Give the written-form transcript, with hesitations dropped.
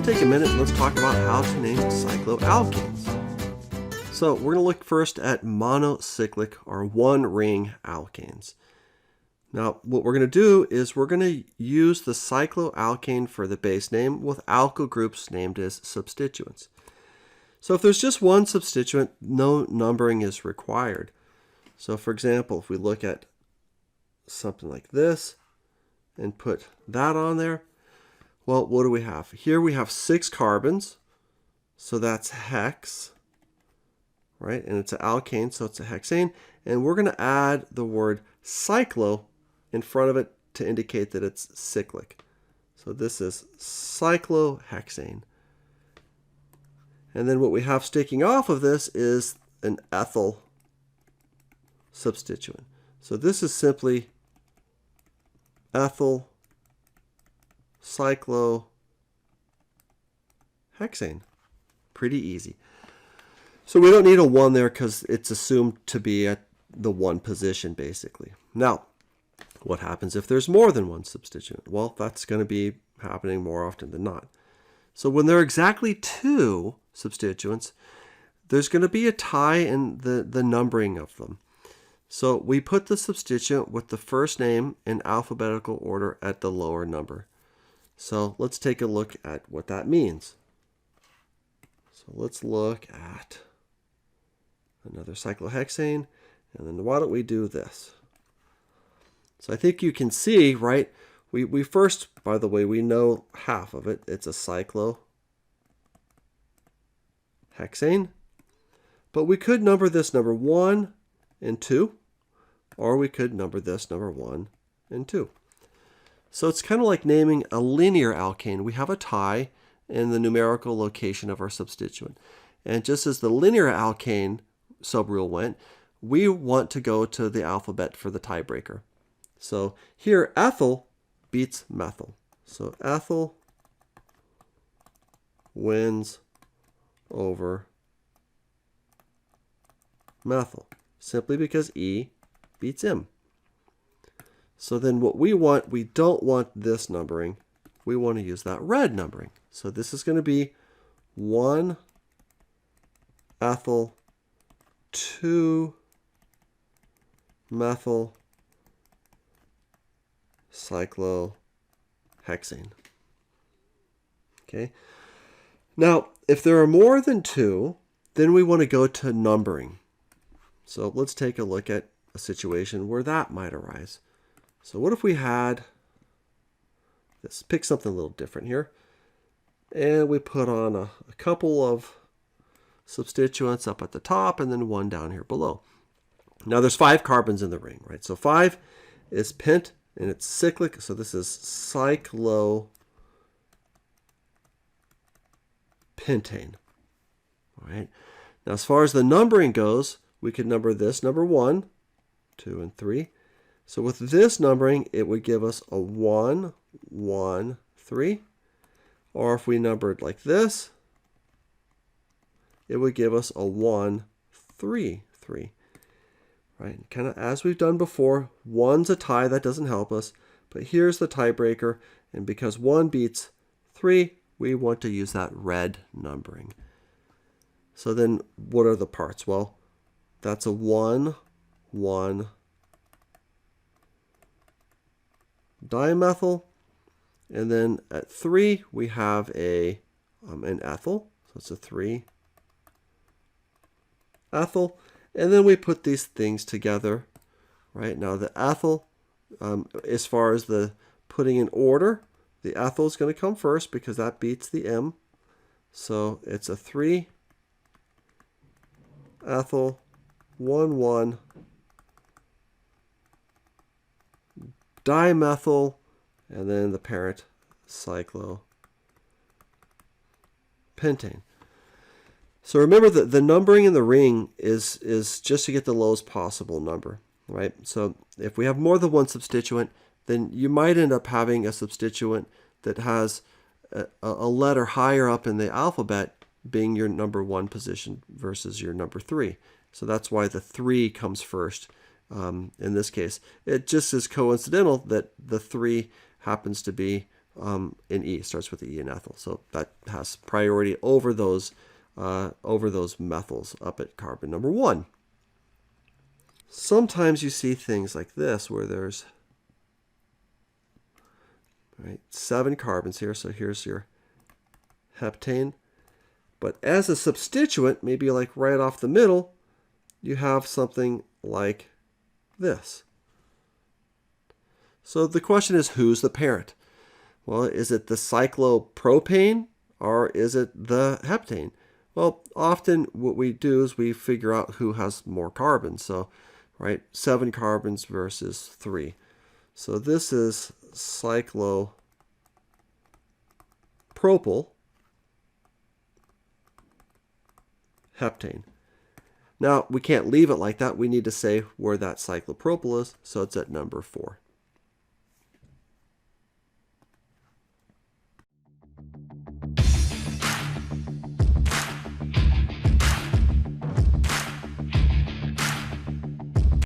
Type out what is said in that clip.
take a minute and let's talk about how to name cycloalkanes. So we're going to look first at monocyclic or one-ring alkanes. Now what we're going to do is we're going to use the cycloalkane for the base name with alkyl groups named as substituents. So if there's just one substituent, no numbering is required. So for example, if we look at something like this and put that on there, well, what do we have? Here we have 6 carbons, so that's hex, right? And it's an alkane, so it's a hexane. And we're going to add the word cyclo in front of it to indicate that it's cyclic. So this is cyclohexane. And then what we have sticking off of this is an ethyl substituent. So this is simply ethyl cyclohexane. Pretty easy. So we don't need a 1 there because it's assumed to be at the 1 position basically. Now, what happens if there's more than one substituent? Well, that's going to be happening more often than not. So when there are exactly 2 substituents, there's going to be a tie in the numbering of them. So we put the substituent with the first name in alphabetical order at the lower number. So let's take a look at what that means. So let's look at another cyclohexane, and then why don't we do this? So I think you can see, right, we first, by the way, we know half of it. It's a cyclohexane. But we could number this number 1 and 2, or we could number this number 1 and 2. So it's kind of like naming a linear alkane. We have a tie in the numerical location of our substituent. And just as the linear alkane subrule went, we want to go to the alphabet for the tiebreaker. So here, ethyl beats methyl. So ethyl wins over methyl, simply because E beats M. So then what we want, we don't want this numbering. We want to use that red numbering. So this is going to be 1 ethyl, 2 methyl cyclohexane. Okay. Now, if there are more than 2, then we want to go to numbering. So let's take a look at a situation where that might arise. So what if we had this? Pick something a little different here. And we put on a couple of substituents up at the top and then 1 down here below. Now there's 5 carbons in the ring, right? So 5 is pent and it's cyclic. So this is cyclopentane. All right. Now as far as the numbering goes, we could number this number 1, 2, and 3. So with this numbering, it would give us a 1, 1, 3. Or if we numbered like this, it would give us a 1, 3, 3. Right? Kind of as we've done before, 1's a tie, that doesn't help us. But here's the tiebreaker, and because 1 beats 3, we want to use that red numbering. So then what are the parts? Well, that's a 1, 1 dimethyl, and then at 3 we have an ethyl, so it's a 3 ethyl, and then we put these things together. Right now the ethyl, as far as the putting in order, the ethyl is going to come first because that beats the M. So it's a 3 ethyl 1, 1 dimethyl, and then the parent cyclopentane. So remember that the numbering in the ring is just to get the lowest possible number, right? So if we have more than one substituent, then you might end up having a substituent that has a letter higher up in the alphabet being your number 1 position versus your number 3. So that's why the 3 comes first in this case. It just is coincidental that the 3 happens to be in E. It starts with the E in ethyl. So that has priority over those methyls up at carbon number 1. Sometimes you see things like this where there's 7 carbons here. So here's your heptane. But as a substituent, maybe like right off the middle, you have something like this. So the question is, who's the parent? Well, is it the cyclopropane or is it the heptane? Well, often what we do is we figure out who has more carbons. So, 7 carbons versus 3. So this is cyclopropyl heptane. Now, we can't leave it like that. We need to say where that cyclopropyl is, so it's at number 4.